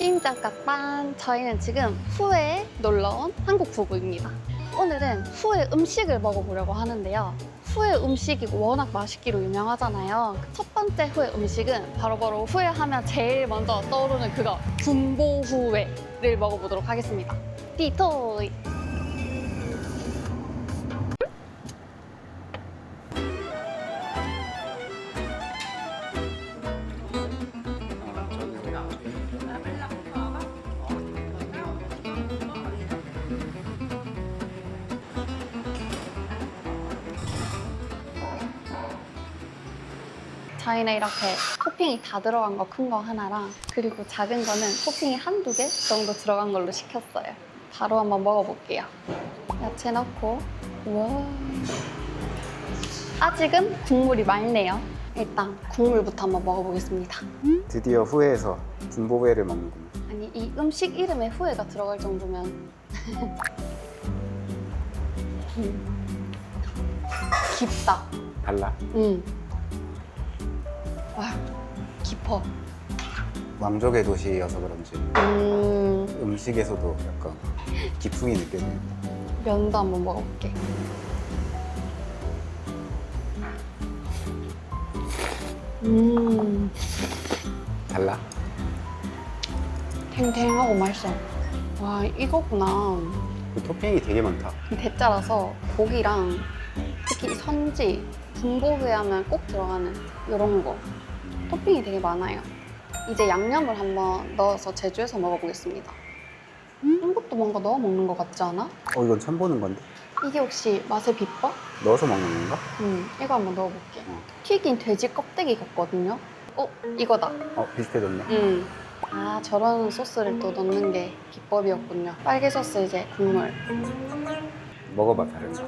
찐짜까빵! 저희는 지금 후에에 놀러온 한국 부부입니다. 오늘은 후에 음식을 먹어보려고 하는데요. 후에 음식이 워낙 맛있기로 유명하잖아요. 첫 번째 후에 음식은 바로바로 후에 하면 제일 먼저 떠오르는 그거 군보후회를 먹어보도록 하겠습니다. 띠토이! 저희는 이렇게 토핑이 다 들어간 거 큰 거 하나랑 그리고 작은 거는 토핑이 한두 개 정도 들어간 걸로 시켰어요. 바로 한번 먹어볼게요. 야채 넣고 우와. 아직은 국물이 맑네요. 일단 국물부터 한번 먹어보겠습니다. 드디어 후회해서 군보회를 먹는구나. 아니 이 음식 이름에 후회가 들어갈 정도면 깊다. 달라? 와, 깊어. 왕족의 도시여서 그런지 음식에서도 약간 기풍이 느껴져요. 면도 한번 먹어볼게. 달라? 탱탱하고 맛있어. 와, 이거구나. 그 토핑이 되게 많다. 대짜라서 고기랑 특히 선지, 군보회 하면 꼭 들어가는 이런 거. 토핑이 되게 많아요. 이제 양념을 한번 넣어서 제주에서 먹어보겠습니다. 이것도 뭔가 넣어 먹는 것 같지 않아? 이건 처음 보는 건데? 이게 혹시 맛의 비법? 넣어서 먹는 건가? 이거 한번 넣어볼게. 튀긴 돼지 껍데기 같거든요? 이거다. 비슷해졌네. 아, 저런 소스를 또 넣는 게 비법이었군요. 빨개 소스 이제 국물. 먹어봐, 다른가?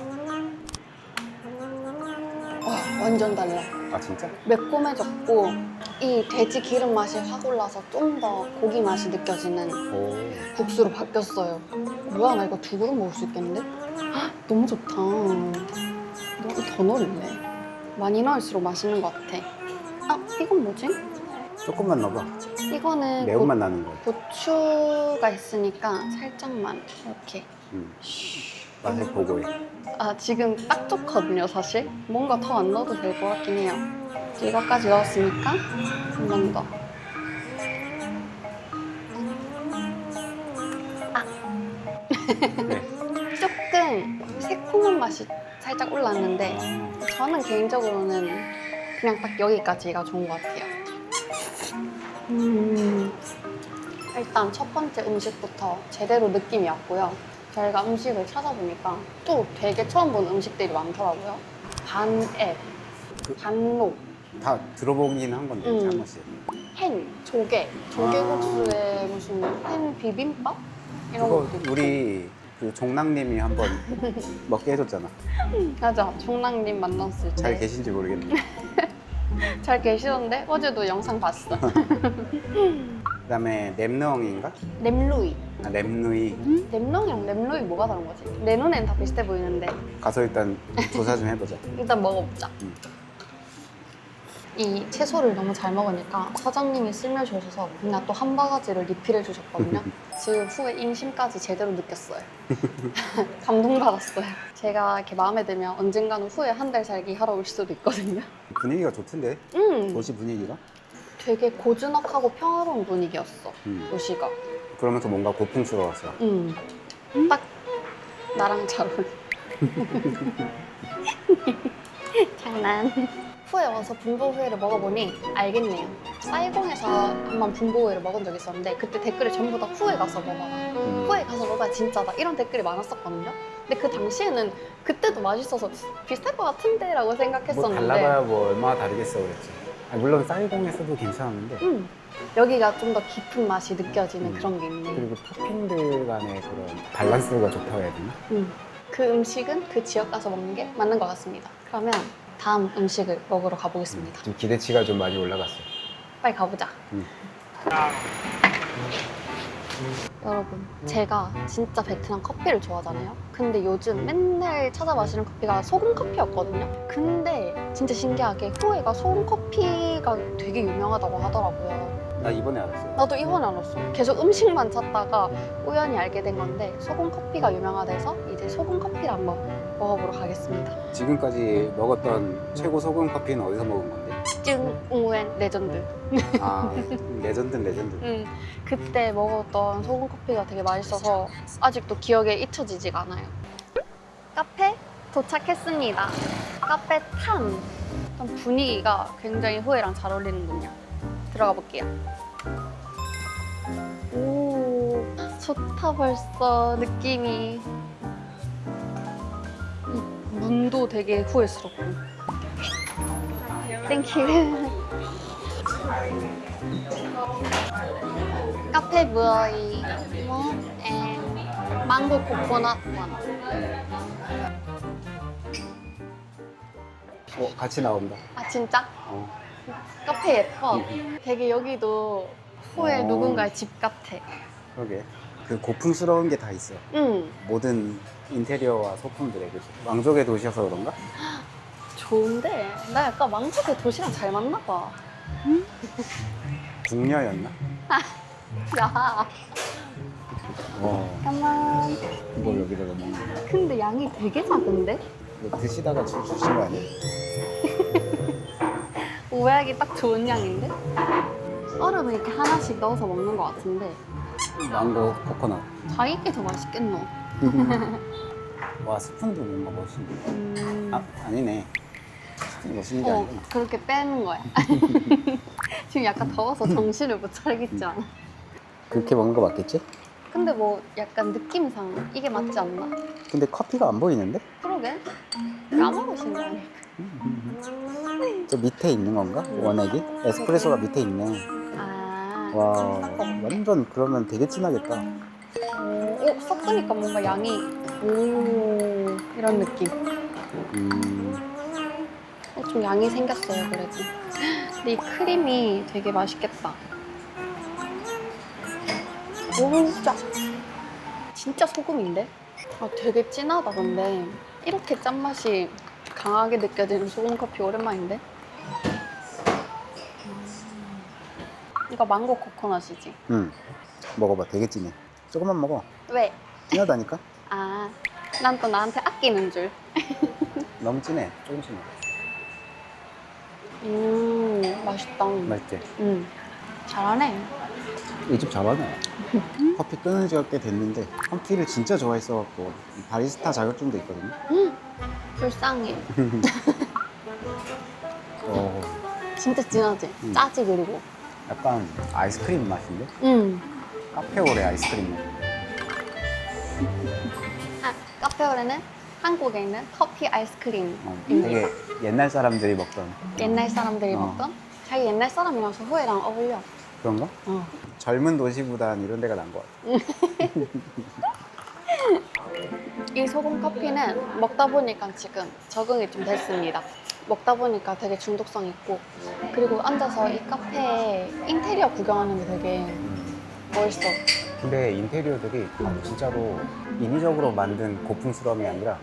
와, 완전 달라. 아, 진짜? 매콤해졌고 이 돼지 기름 맛이 확 올라서 좀 더 고기 맛이 느껴지는 오. 국수로 바뀌었어요. 뭐야, 나 이거 두 그릇 먹을 수 있겠는데? 헉, 너무 좋다. 더 넣을래. 많이 넣을수록 맛있는 것 같아. 아, 이건 뭐지? 조금만 넣어봐. 이거는 매운맛 나는 거. 고추가 있으니까 살짝만 이렇게. 맛을 보고 해. 아, 지금 딱 좋거든요, 사실. 뭔가 더 안 넣어도 될 것 같긴 해요. 이거까지 넣었으니까 한 번 더. 네. 조금 새콤한 맛이 살짝 올랐는데 저는 개인적으로는 그냥 딱 여기까지가 좋은 것 같아요. 일단 첫 번째 음식부터 제대로 느낌이 왔고요. 저희가 음식을 찾아보니까 또 되게 처음 본 음식들이 많더라고요. 반앱, 반록, 다 들어보긴 한 건데, 잘못이. 햄, 조개국수에 무슨 햄 비빔밥? 이런 그거 것도 있고. 우리 그 종랑님이 한번 먹게 해줬잖아. 맞아, 종랑님 만났을 때. 잘 계신지 모르겠네. 잘 계시던데? 어제도 영상 봤어. 그다음에 램렁인가? nem루이. 아, 램누이. nem렁이랑 nem루이 뭐가 다른 거지? 내 눈엔 다 비슷해 보이는데 가서 일단 조사 좀 해보자. 일단 먹어보자. 이 채소를 너무 잘 먹으니까 사장님이 쓸며 주셔서 그냥 또 한 바가지를 리필해 주셨거든요. 지금 후에 인심까지 제대로 느꼈어요. 감동받았어요. 제가 이렇게 마음에 들면 언젠가는 후에 한 달 살기 하러 올 수도 있거든요. 분위기가 좋던데? 도시 분위기가? 되게 고즈넉하고 평화로운 분위기였어, 도시가. 그러면서 뭔가 고풍스러웠어. 딱 나랑 잘 어울려. 장난. 후에 와서 분보회를 먹어보니 알겠네요. 사이공에서 한번 분보회를 먹은 적이 있었는데 그때 댓글이 전부 다 후에 가서 먹어라. 후에 가서 먹어야 진짜다. 이런 댓글이 많았었거든요. 근데 그 당시에는 그때도 맛있어서 비슷할 것 같은데 라고 생각했었는데 뭐 달라봐야 뭐 얼마나 다르겠어 그랬지. 물론 쌀공에서도 괜찮았는데 여기가 좀 더 깊은 맛이 느껴지는 그런 게 있네. 그리고 토핑들 간의 그런 밸런스가 좋다고 해야 되나? 그 음식은 그 지역 가서 먹는 게 맞는 것 같습니다. 그러면 다음 음식을 먹으러 가보겠습니다. 지금 기대치가 좀 많이 올라갔어. 빨리 가보자. 여러분, 제가 진짜 베트남 커피를 좋아하잖아요. 근데 요즘 맨날 찾아 마시는 커피가 소금 커피였거든요. 근데 진짜 신기하게 후에가 소금 커피가 되게 유명하다고 하더라고요. 나 이번에 알았어요. 나도 이번에 알았어. 계속 음식만 찾다가 우연히 알게 된 건데 소금 커피가 유명하대서 이제 소금 커피를 한번 먹어보러 가겠습니다. 지금까지 먹었던 최고 소금 커피는 어디서 먹은 건데? 찡우엔 레전드. 아, 레전드는 레전드. 그때 먹었던 소금 커피가 되게 맛있어서 아직도 기억에 잊혀지지가 않아요. 카페 도착했습니다. 카페 탐. 일단 분위기가 굉장히 후에랑 잘 어울리는군요. 들어가 볼게요. 오, 좋다 벌써 느낌이. 이 문도 되게 후회스럽고. 땡큐. 카페 브어이 앤 망고 코코넛 원. 같이 나온다. 아 진짜? 어. 카페 예뻐. 되게 여기도 후에 어. 누군가의 집 같아. 그러게. 그 고풍스러운 게 다 있어. 응, 모든 인테리어와 소품들에. 그치? 왕족의 도시여서 그런가? 좋은데 나 약간 왕족의 도시랑 잘 맞나 봐. 궁녀였나? 야, 와, 잠깐만. 이걸 여기다가 먹는 거야. 근데 양이 되게 작은데? 이거 드시다가 지금 주신 거 아니야? 오해하기 딱 좋은 양인데? 얼음을 이렇게 하나씩 넣어서 먹는 것 같은데 망고 코코넛. 자기 게 더 맛있겠노? 와, 스푼도 뭔가 멋있네. 아, 아니네. 스푼이 멋있는 게 아니구나. 그렇게 빼는 거야. 지금 약간 더워서 정신을 못 차리겠지 않아? 그렇게 먹는 거 맞겠지? 근데 뭐 약간 느낌상 이게 맞지 않나? 근데 커피가 안 보이는데? 그러게 까먹으신 거 아니야? 저 밑에 있는 건가? 원액이? 에스프레소가 밑에 있네. 아, 와, 완전 그러면 되게 진하겠다. 오, 섞으니까 뭔가 양이 오 이런 느낌. 좀 양이 생겼어요 그래도. 근데 이 크림이 되게 맛있겠다. 오 진짜 소금인데? 아, 되게 진하다 근데 이렇게 짠맛이 강하게 느껴지는 소금 커피 오랜만인데? 이거 망고 코코넛이지? 응. 먹어봐, 되게 진해. 조금만 먹어. 왜? 진하다니까? 아, 난 또 나한테 아끼는 줄. 너무 진해. 조금 진해. 맛있다. 맛있지? 잘하네. 이 집 잘하네. 커피 끊은 지가 꽤 됐는데 커피를 진짜 좋아했어갖고 바리스타 자격증도 있거든요. 불쌍해. 어, 진짜 진하지? 짜지 그리고. 약간 아이스크림 맛인데? 카페오레 아이스크림 맛. 아, 카페오레는 한국에 있는 커피 아이스크림. 되게 옛날 사람들이 먹던 옛날 사람들이 먹던? 자기 옛날 사람이라서 후회랑 어울려. 그런가? 젊은 도시보단 이런 데가 나은 것 같아. 이 소금 커피는 먹다 보니까 지금 적응이 좀 됐습니다. 먹다 보니까 되게 중독성 있고 그리고 앉아서 이 카페 인테리어 구경하는 게 되게 멋있어. 근데 인테리어들이 진짜로 인위적으로 만든 고풍스러움이 아니라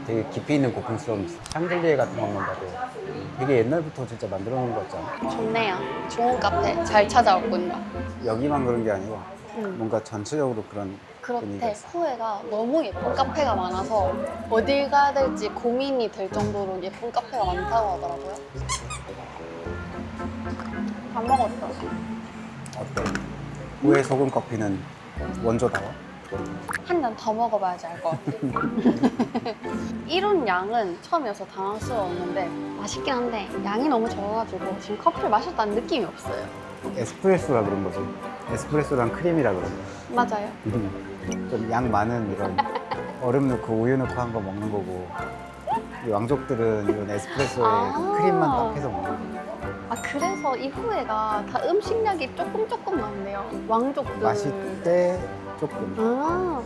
되게 깊이 있는 고풍스러움이 있어. 샹들리에 같은 것만 봐도 되게 옛날부터 진짜 만들어 놓은 거 같잖아. 좋네요. 좋은 카페 잘 찾아왔군요. 여기만 그런 게 아니고 뭔가 전체적으로 그런 분위기가 그렇대. 있어. 후에가 너무 예쁜 카페가 많아서 어딜 가야 될지 고민이 될 정도로 예쁜 카페가 많다고 하더라고요. 다 먹었어. 어때? 후에 소금 커피는 원조다워? 한 잔 더 먹어봐야지 알 것 같아. 이런 양은 처음이어서 당황스러웠는데 맛있긴 한데 양이 너무 적어가지고 지금 커피를 마셨다는 느낌이 없어요. 에스프레소라 그런 거지. 에스프레소랑 크림이라 그런 거. 맞아요. 좀 양 많은 이런 얼음 넣고 우유 넣고 한 거 먹는 거고 이 왕족들은 이런 에스프레소에 그 크림만 딱 해서 먹는 거. 아 그래서 이 후에가 다 음식량이 조금 나온대요. 왕족들. 마실 때 조금. 아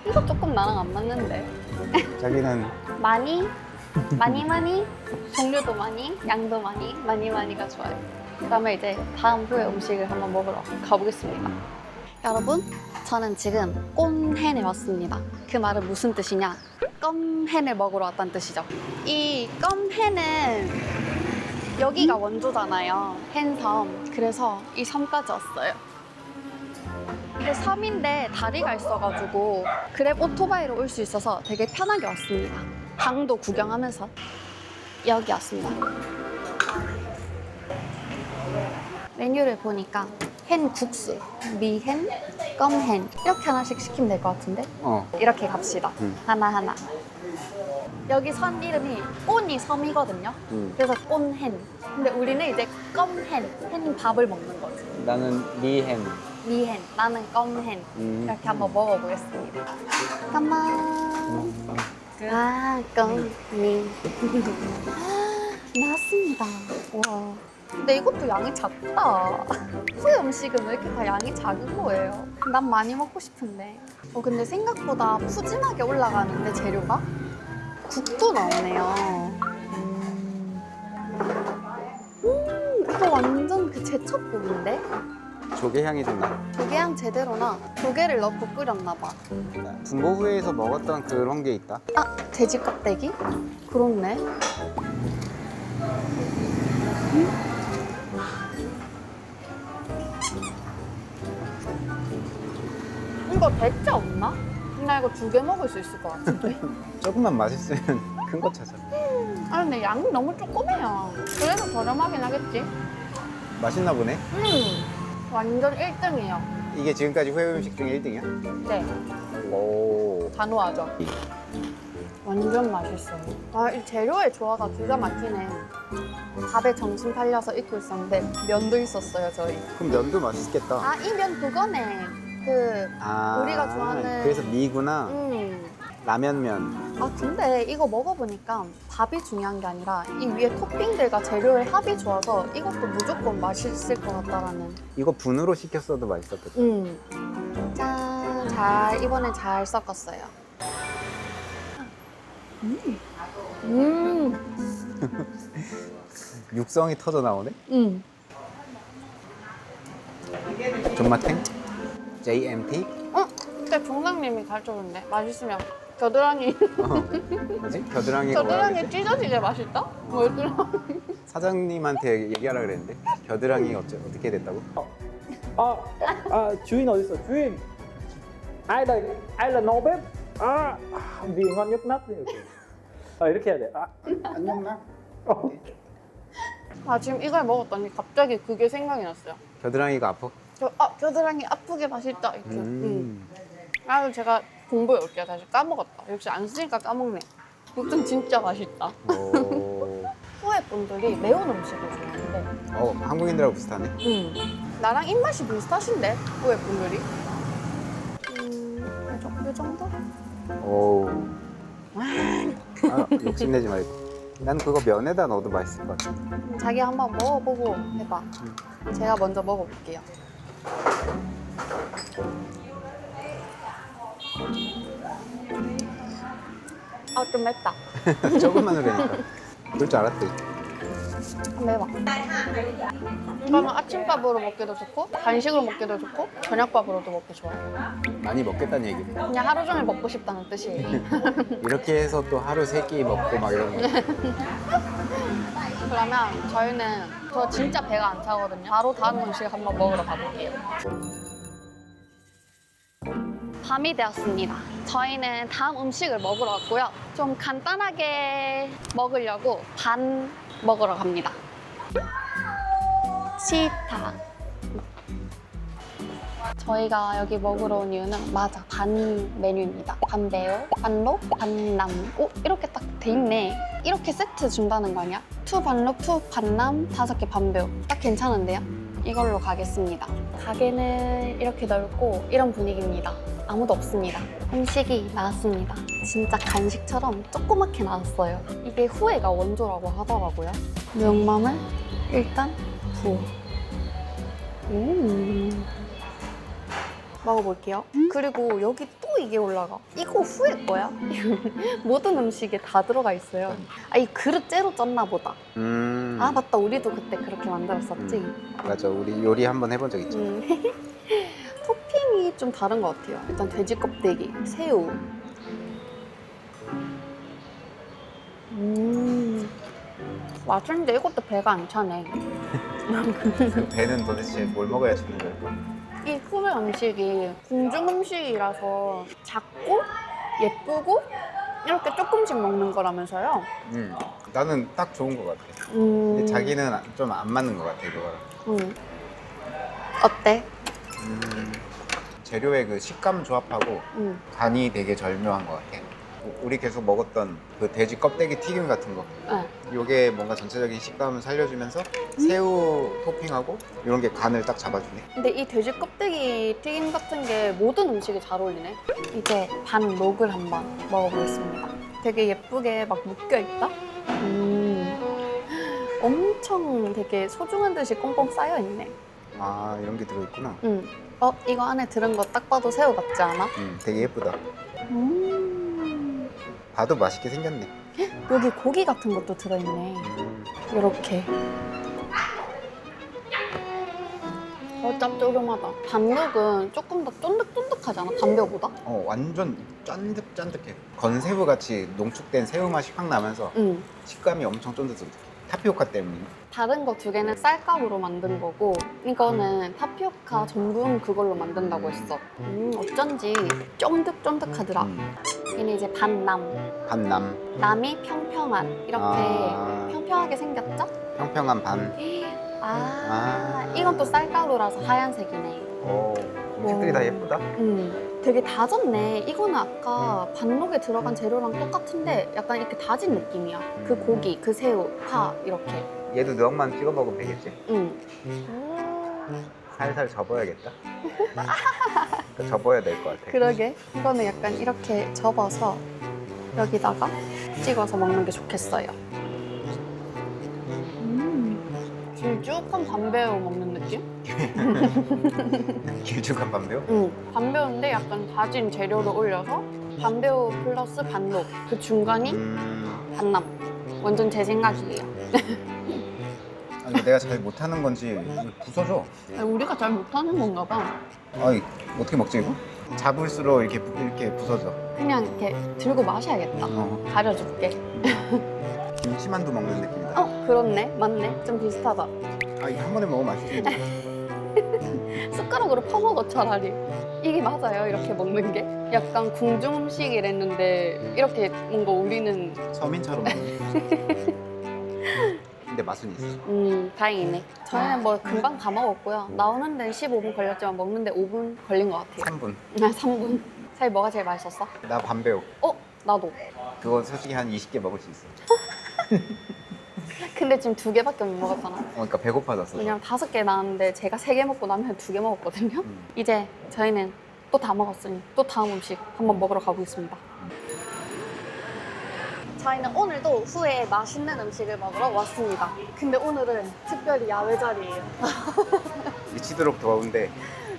이거 조금 나랑 안 맞는데. 자기는 많이 종류도 많이 양도 많이가 좋아요. 그다음에 이제 다음 후에 음식을 한번 먹으러 가보겠습니다. 여러분 저는 지금 꼼헨에 왔습니다. 그 말은 무슨 뜻이냐? 껌헨을 먹으러 왔다는 뜻이죠. 이 껌헨은 여기가 원조잖아요. 헨섬. 그래서 이 섬까지 왔어요. 근데 섬인데 다리가 있어가지고 그랩 오토바이로 올 수 있어서 되게 편하게 왔습니다. 강도 구경하면서 여기 왔습니다. 메뉴를 보니까 hen 국수, 미hen, 껌hen 이렇게 하나씩 시키면 될 것 같은데 이렇게 갑시다. 하나하나. 여기 섬 이름이 온이 섬이거든요. 그래서 온hen. 근데 우리는 이제 껌hen, 헨이 밥을 먹는 거지. 나는 미햄. 미hen, 나는 껌hen. 이렇게 한번 먹어보겠습니다. 까만. 아, 껌미. 나왔습니다. 와. 근데 이것도 양이 작다. 후에 음식은 왜 이렇게 다 양이 작은 거예요? 난 많이 먹고 싶은데. 근데 생각보다 푸짐하게 올라가는데 재료가? 국도 나오네요. 이거 완전 그 제첩국인데? 조개 향이 좀 나. 조개 향 제대로 나. 조개를 넣고 끓였나 봐. 군고구이에서 먹었던 그런 게 있다. 아, 돼지 껍데기? 그렇네. 이거 대짜 없나? 나 이거 2개 먹을 수 있을 것 같은데. 조금만 맛있으면 큰 거 찾아. 아 근데 양이 너무 조그매요. 그래서 저렴하긴 하겠지. 맛있나 보네. 완전 1등이에요. 이게 지금까지 후회 음식 중에 1등이야? 네, 오. 단호하죠. 완전 맛있어요. 아, 이 재료의 조화가 기가 막히네. 밥에 정신 팔려서 잊고 있었는데 면도 있었어요, 저희. 그럼 면도 맛있겠다. 아, 이 면 그거네. 우리가 좋아하는. 그래서 미구나. 라면면. 아, 근데 이거 먹어보니까 밥이 중요한 게 아니라 이 위에 토핑들과 재료의 합이 좋아서 이것도 무조건 맛있을 것 같다라는. 이거 분으로 시켰어도 맛있었겠다. 짠. 이번엔 잘 섞었어요. 육성이 터져 나오네. 존맛탱? JMT? 근데 종상님이 가르쳐줬는데 맛있으면 겨드랑이. 뭐지? 겨드랑이가 뭐라 그랬지? 겨드랑이 찢어지게 맛있다? 뭐였더라? 사장님한테 얘기하라 그랬는데 겨드랑이가 어떻게 됐다고? 주인 어디 있어? 주인. ai là nô bếp. Vì ngon nhức nắp 이렇게. 이렇게 해야 돼. 안녕나? 아, 지금 이걸 먹었더니 갑자기 그게 생각이 났어요. 겨드랑이가 아파? 겨드랑이 아프게 맛있다. 이렇게. 아, 제가 공부해 올게요. 다시 까먹었다. 역시 안 쓰니까 까먹네. 육전 진짜 맛있다. 후에 분들이 매운 음식을 좋아하는데 한국인들하고 비슷하네. 나랑 입맛이 비슷하신데 후에 분들이. 이 정도? 오. 욕심내지 말고. 난 그거 면에다 넣어도 맛있을 것 같아. 자기 한번 먹어보고 해봐. 제가 먼저 먹어볼게요. 좀 맵다. 조금만 그러니까. 그럴 줄 알았대. 매워. 이거는 아침밥으로 먹기도 좋고 간식으로 먹기도 좋고 저녁밥으로도 먹기 좋아요. 많이 먹겠다는 얘기네. 그냥 하루 종일 먹고 싶다는 뜻이에요. 이렇게 해서 또 하루 3끼 먹고 막 이런 거. 그러면 저희는 저 진짜 배가 안 차거든요. 바로 다음 음식 한번 먹으러 가볼게요. 밤이 되었습니다. 저희는 다음 음식을 먹으러 왔고요. 좀 간단하게 먹으려고 반 먹으러 갑니다. 시타. 저희가 여기 먹으러 온 이유는 맞아, 반 메뉴입니다. 반배요, 반로, 반남. 이렇게 딱 돼 있네. 이렇게 세트 준다는 거 아니야? 투 반로, 투 반남, 5개 반배요. 딱 괜찮은데요? 이걸로 가겠습니다. 가게는 이렇게 넓고 이런 분위기입니다. 아무도 없습니다. 음식이 나왔습니다. 진짜 간식처럼 조그맣게 나왔어요. 이게 후에가 원조라고 하더라고요. 명맘을 일단 부어. 먹어볼게요. 그리고 여기 또 이게 올라가. 이거 후에 거야? 모든 음식에 다 들어가 있어요. 이 그릇 째로 쪘나 보다. 아, 맞다. 우리도 그때 그렇게 만들었었지. 맞아. 우리 요리 한번 해본 적 있죠. 토핑이 좀 다른 것 같아요. 일단 돼지 껍데기, 새우. 맛있는데 이것도 배가 안 차네. 그 배는 도대체 뭘 먹어야 주는 걸까? 이 후회 음식이 궁중 음식이라서 작고 예쁘고 이렇게 조금씩 먹는 거라면서요. 나는 딱 좋은 것 같아. 근데 자기는 좀 안 맞는 것 같아, 이거랑. 어때? 재료의 그 식감 조합하고 간이 되게 절묘한 것 같아. 우리 계속 먹었던 그 돼지 껍데기 튀김 같은 거. 네. 요게 뭔가 전체적인 식감을 살려주면서 새우 토핑하고 이런 게 간을 딱 잡아주네. 근데 이 돼지 껍데기 튀김 같은 게 모든 음식에 잘 어울리네. 이제 반록을 한번 먹어보겠습니다. 되게 예쁘게 막 묶여있다? 엄청 되게 소중한 듯이 꽁꽁 쌓여있네. 아, 이런 게 들어있구나. 이거 안에 들은 거 딱 봐도 새우 같지 않아? 되게 예쁘다. 봐도 맛있게 생겼네. 여기 고기 같은 것도 들어있네. 이렇게. 짭조름하다. 반록은 조금 더 쫀득쫀득하지 않아? 담배보다? 완전 쫀득쫀득해. 건새우 같이 농축된 새우 맛이 확 나면서 식감이 엄청 쫀득쫀득해. 타피오카 때문에. 다른 거 두 개는 쌀가루로 만든 거고 이거는 타피오카 전분 그걸로 만든다고 했어. 어쩐지 쫀득쫀득하더라. 얘는 이제 반남. 반남. 남이 평평한 이렇게 평평하게 생겼죠? 평평한 반. 이건 또 쌀가루라서 하얀색이네. 색들이 다 예쁘다. 되게 다졌네. 이거는 아까 반록에 들어간 재료랑 똑같은데 약간 이렇게 다진 느낌이야. 그 고기, 그 새우, 파 이렇게. 얘도 누억만 찍어 먹으면 되겠지? 응. 살살 접어야겠다. 그러니까 접어야 될 것 같아. 그러게. 이거는 약간 이렇게 접어서 여기다가 찍어서 먹는 게 좋겠어요. 길쭉한 반배우 먹는 느낌? 길쭉한 반배우? 응. 반배우인데 약간 다진 재료를 올려서 반배우 플러스 반록. 그 중간이 반남. 완전 제 생각이에요. 아니, 내가 잘 못하는 건지 부서져. 우리가 잘 못하는 건가 봐. 아니, 어떻게 먹지 이거? 잡을수록 이렇게 부서져. 그냥 이렇게 들고 마셔야겠다. 가려줄게. 김치만두 먹는 느낌이다. 그렇네. 맞네. 좀 비슷하다. 이거 한 번에 먹으면 맛있지. 숟가락으로 퍼먹어 차라리. 이게 맞아요. 이렇게 먹는 게. 약간 궁중 음식이랬는데 이렇게 뭔가 우리는 서민처럼 먹는. 근데 맛은 있어. 다행이네. 저희는 뭐 금방 다 먹었고요. 나오는 데는 15분 걸렸지만 먹는 데 5분 걸린 것 같아요. 3분. 3분. 사실 뭐가 제일 맛있었어? 나 반배우. 나도. 그거 솔직히 한 20개 먹을 수 있어. 근데 지금 2개밖에 못 먹었잖아. 그러니까 배고파졌어. 왜냐면 5개 나왔는데 제가 3개 먹고 나면 2개 먹었거든요. 이제 저희는 또 다 먹었으니 또 다음 음식 한번 먹으러 가보겠습니다. 저희는 오늘도 후에 맛있는 음식을 먹으러 왔습니다. 근데 오늘은 특별히 야외 자리예요. 미치도록 더운데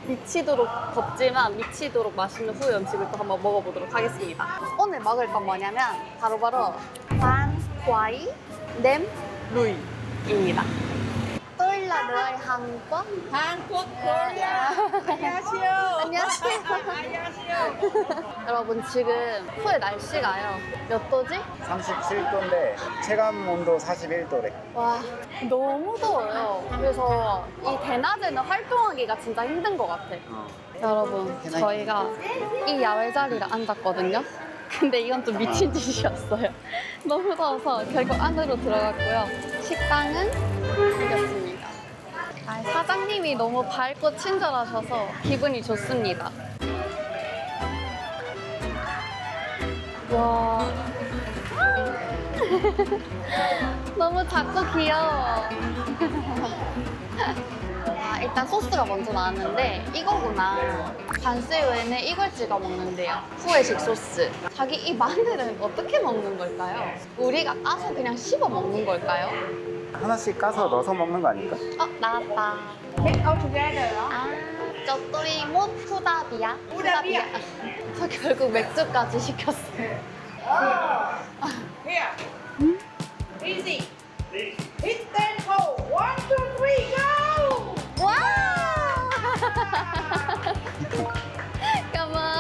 미치도록 덥지만 미치도록 맛있는 후에 음식을 또 한번 먹어보도록 하겠습니다. 오늘 먹을 건 뭐냐면 바로바로 반과이 nem 루이입니다. Tôi là người Hàn Quốc. 한국 코리아 안녕하세요. 안녕하세요. 안녕하세요. 여러분 지금 후에 날씨가요. 몇 도지? 37도인데 체감 온도 41도래. 와 너무 더워요. 그래서 이 대낮에는 활동하기가 진짜 힘든 것 같아. 여러분 저희가 이 야외 자리를 앉았거든요. 근데 이건 좀 미친 짓이었어요. 너무 더워서 결국 안으로 들어갔고요. 식당은 생겼습니다. 사장님이 너무 밝고 친절하셔서 기분이 좋습니다. 와 너무 작고 귀여워. 일단 소스가 먼저 나왔는데 이거구나. 반새우에는 이걸 찍어 먹는데요. 후회식 소스. 자기 이 마늘은 어떻게 먹는 걸까요? 우리가 까서 그냥 씹어 먹는 걸까요? 하나씩 까서 넣어서 먹는 거 아닐까? 나왔다. All together. 저또리 모투다비야? 후다비야. 저 결국 맥주까지 시켰어요. Here. Easy. Hit tempo. 1, 2, 3, go. 와! Come on.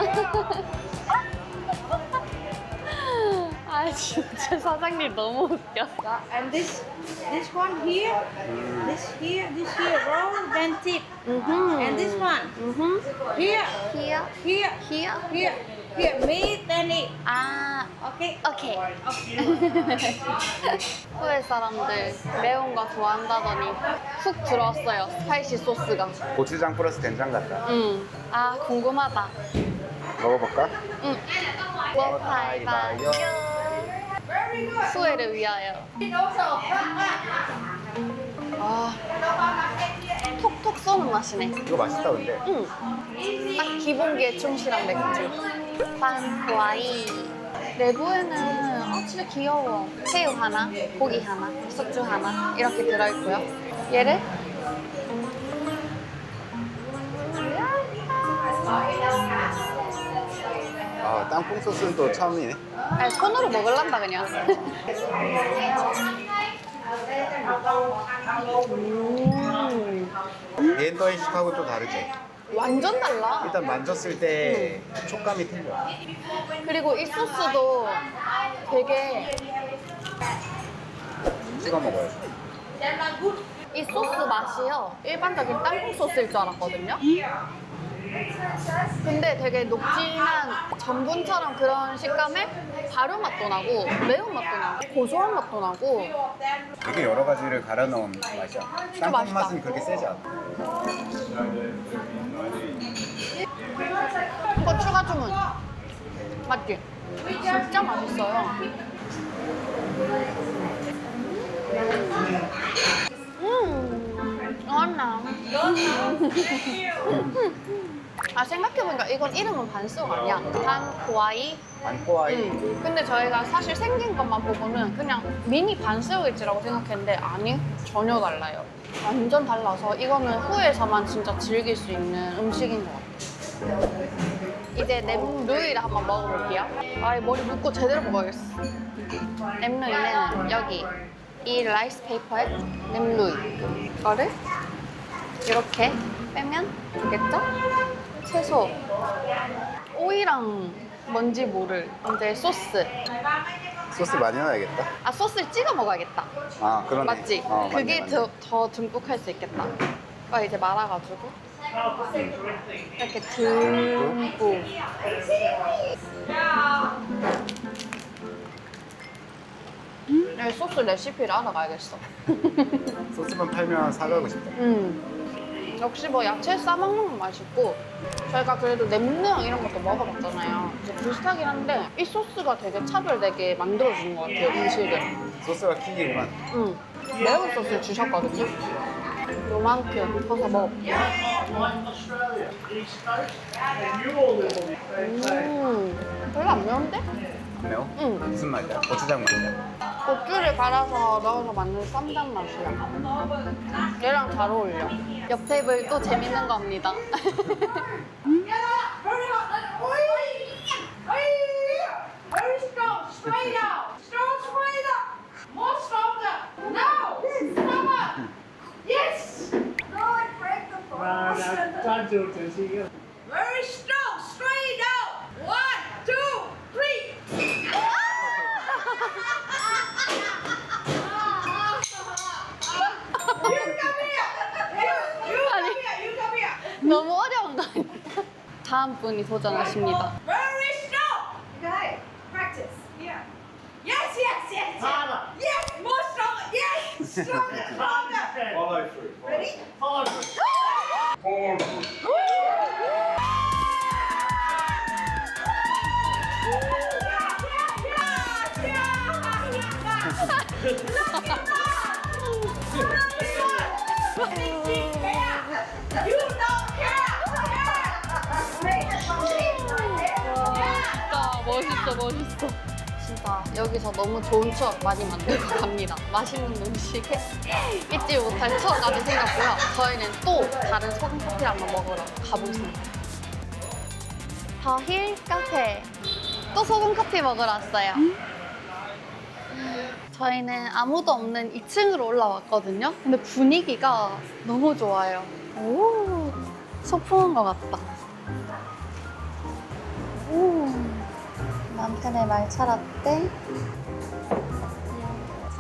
진짜. 제 사장님 너무 웃겨. And this one here, this here, roll, then tip. And this one here, Here, here, here. here, meat, then it. 아, Okay. 오케이. 후에 사람들 매운 거 좋아한다더니 훅 들어왔어요. 스파이시 소스가. 고추장 플러스 된장 같다. 아, 궁금하다. 먹어볼까? 뭐 가위바위보. 후회를 위하여. 아, 톡톡 쏘는 맛이네. 이거 맛있다 근데. 딱 기본기에 충실한 맥주. 빵과이. 내부에는 진짜 귀여워. 새우 하나, 고기 하나, 숙주 하나 이렇게 들어있고요. 얘를 아 땅콩 소스는 또 처음이네. 아니, 손으로 먹을란다 그냥. 얘도 회식하고 또 다르지. 완전 달라. 일단 만졌을 때 촉감이 틀려. 그리고 이 소스도 되게 찍어 먹어야지. 이 소스 맛이요. 일반적인 땅콩 소스일 줄 알았거든요. 근데 되게 녹진한 전분처럼 그런 식감에 발효 맛도 나고 매운 맛도 나고 고소한 맛도 나고 되게 여러 가지를 갈아 넣은 맛이야. 땅콩 맛있다. 맛은 그렇게 세지 않아. 이거 추가 주문. 맞지? 진짜 맛있어요. 어나. 아, 생각해보니까 이건 이름은 반숙 아니야. 반코아이. 안꼬아이. 근데 저희가 사실 생긴 것만 보고는 그냥 미니 반숙일지라고 생각했는데 아니, 전혀 달라요. 완전 달라서 이거는 후에서만 진짜 즐길 수 있는 음식인 것 같아요. 이제 냄루이를 한번 먹어볼게요. 아, 이 머리 묶고 제대로 먹어야겠어. 냄루이는 여기 이 라이스 페이퍼에 냄루이 이거를 이렇게 빼면 되겠죠? 채소, 오이랑 뭔지 모를 이제 소스. 소스 많이 넣어야겠다. 아, 소스를 찍어 먹어야겠다. 아 그러네. 맞지? 맞네, 그게 맞네. 더 듬뿍할 수 있겠다. 이제 말아가지고 이렇게 듬뿍. 이 소스 레시피를 알아가야겠어. 소스만 팔면 사가고 싶다. 역시 뭐 야채 싸먹는 건 맛있고 저희가 그래도 냄새랑 이런 것도 먹어봤잖아요. 이제 비슷하긴 한데 이 소스가 되게 차별되게 만들어주는 것 같아요, 음식을. 소스가 킥이구만. 매운 소스를 주셨거든요. 요만큼 퍼서 먹어볼게요. 별로 안 매운데? 안 매워? 응. 무슨 맛이야? 고추장 맛이야? 고추를 갈아서 넣어서 만든 쌈장 맛이야. 얘랑 잘 어울려. 옆 테이블 또 재밌는 겁니다. Very strong, straight out. Strong, straight up. More stronger. No. Come on. Yes. No, I break the bone. Very strong, straight out. 1, 2, 3. You come here. You come here. You come here. 너무 어려운 거 아니야? 다음 분이 도전하십니다. Very strong. Okay. Practice. Yeah. Yes, yes, yes. Harder. Yes, more stronger. Yes, stronger, stronger. Follow through. Ready? Follow through. Forward. 진짜 멋있어. 진짜 여기서 너무 좋은 추억 많이 만들고 갑니다. 맛있는 음식에 잊지 못할 추억까지 생겼고요. 저희는 또 다른 소금 커피를 한번 먹으러 가보겠습니다. 더 힐 카페. 또 소금 커피 먹으러 왔어요. 저희는 아무도 없는 2층으로 올라왔거든요. 근데 분위기가 너무 좋아요. 오, 소풍한 것 같다. 오, 남편의 말차 라떼,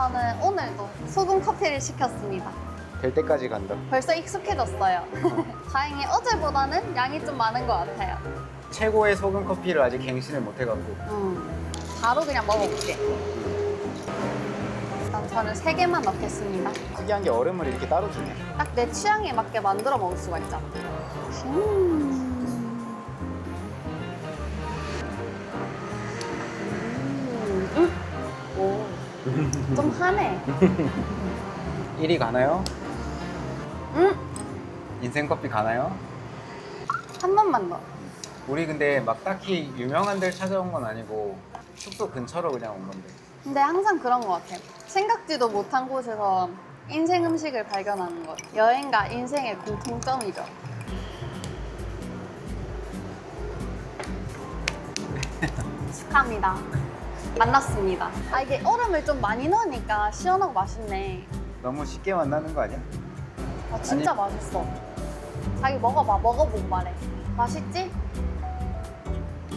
저는 오늘도 소금 커피를 시켰습니다. 될 때까지 간다. 벌써 익숙해졌어요. 다행히 어제보다는 양이 좀 많은 것 같아요. 최고의 소금 커피를 아직 갱신을 못 해갖고. 바로 그냥 먹어볼게. 일단 저는 3개만 넣겠습니다. 특이한 게 얼음을 이렇게 따로 주네. 딱 내 취향에 맞게 만들어 먹을 수가 있잖아. 오, 좀 하네. 1위 가나요? 음, 인생 커피 가나요? 한 번만 더. 우리 근데 막 딱히 유명한 데를 찾아온 건 아니고 숙소 근처로 그냥 온 건데. 근데 항상 그런 것 같아요. 생각지도 못한 곳에서 인생 음식을 발견하는 것. 여행과 인생의 공통점이죠. 축하합니다. 만났습니다. 아, 이게 얼음을 좀 많이 넣으니까 시원하고 맛있네. 너무 쉽게 만나는 거 아니야? 아, 진짜 맛있어. 자기 먹어봐. 먹어보고 말해. 맛있지?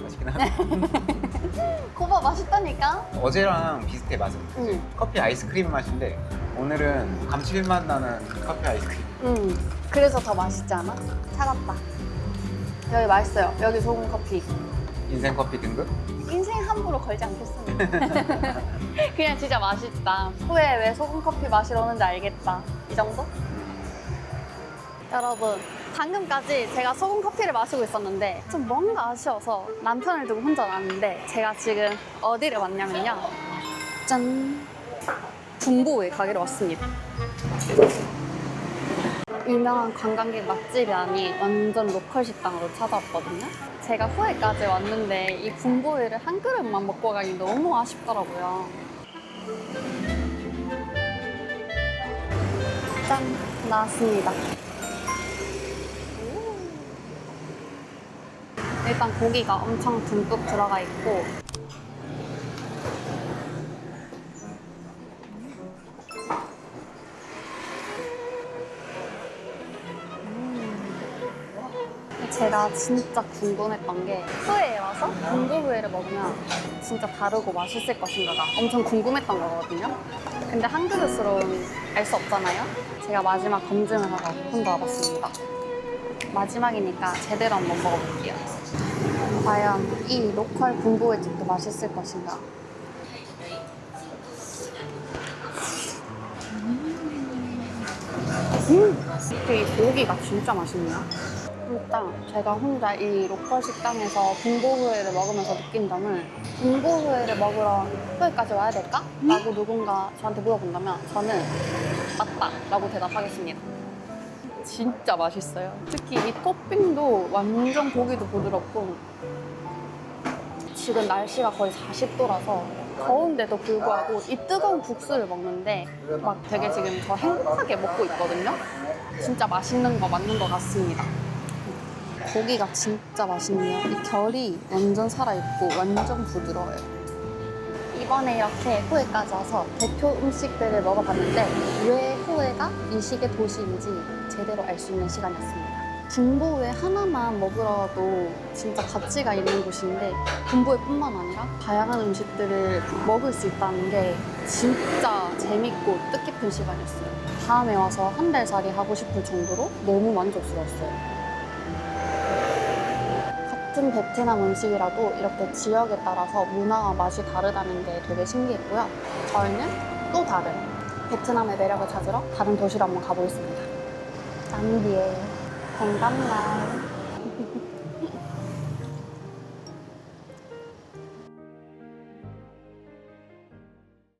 맛있긴 하네. 고바 맛있다니까? 어제랑 비슷해 맛은. 응. 커피 아이스크림 맛인데 오늘은 감칠맛 나는 커피 아이스크림. 그래서 더 맛있지 않아? 차갑다. 여기 맛있어요. 여기 소금 커피. 인생 커피 등급? 인생 함부로 걸지 않겠습니다. 그냥 진짜 맛있다. 후에 왜 소금 커피 마시러 오는지 알겠다. 이 정도? 여러분, 방금까지 제가 소금 커피를 마시고 있었는데 좀 뭔가 아쉬워서 남편을 두고 혼자 왔는데 제가 지금 어디를 왔냐면요. 짠! 분보에 가게로 왔습니다. 유명한 관광객 맛집이 아닌 완전 로컬 식당으로 찾아왔거든요. 제가 후에까지 왔는데 이 분보회를 한 그릇만 먹고 가기 너무 아쉽더라고요. 짠! 나왔습니다. 일단 고기가 엄청 듬뿍 들어가 있고 제가 진짜 궁금했던 게 후에에 와서 분보회를 먹으면 진짜 다르고 맛있을 것인가가 엄청 궁금했던 거거든요. 근데 한 그릇으로는 알 수 없잖아요. 제가 마지막 검증을 하러 혼자 와봤습니다. 마지막이니까 제대로 한번 먹어볼게요. 과연 이 로컬 분보회 집도 맛있을 것인가? 이 고기가 진짜 맛있네요. 일단 제가 혼자 이 로컬 식당에서 분보회를 먹으면서 느낀 점은 분보회를 먹으러 후에까지 와야 될까? 라고 누군가 저한테 물어본다면 저는 맞다 라고 대답하겠습니다. 진짜 맛있어요. 특히 이 토핑도 완전 고기도 부드럽고 지금 날씨가 거의 40도라서 더운데도 불구하고 이 뜨거운 국수를 먹는데 막 되게 지금 더 행복하게 먹고 있거든요. 진짜 맛있는 거 맞는 것 같습니다. 고기가 진짜 맛있네요. 이 결이 완전 살아있고 완전 부드러워요. 이번에 이렇게 후에까지 와서 대표 음식들을 먹어봤는데 왜 후에가 미식의 도시인지 제대로 알 수 있는 시간이었습니다. 분보회 하나만 먹으러도 진짜 가치가 있는 곳인데 분보회뿐만 아니라 다양한 음식들을 먹을 수 있다는 게 진짜 재밌고 뜻깊은 시간이었어요. 다음에 와서 한 달 살이 하고 싶을 정도로 너무 만족스러웠어요. 같은 베트남 음식이라도 이렇게 지역에 따라서 문화와 맛이 다르다는 게 되게 신기했고요. 저희는 또 다른 베트남의 매력을 찾으러 다른 도시로 한번 가보겠습니다. 남비에 건강날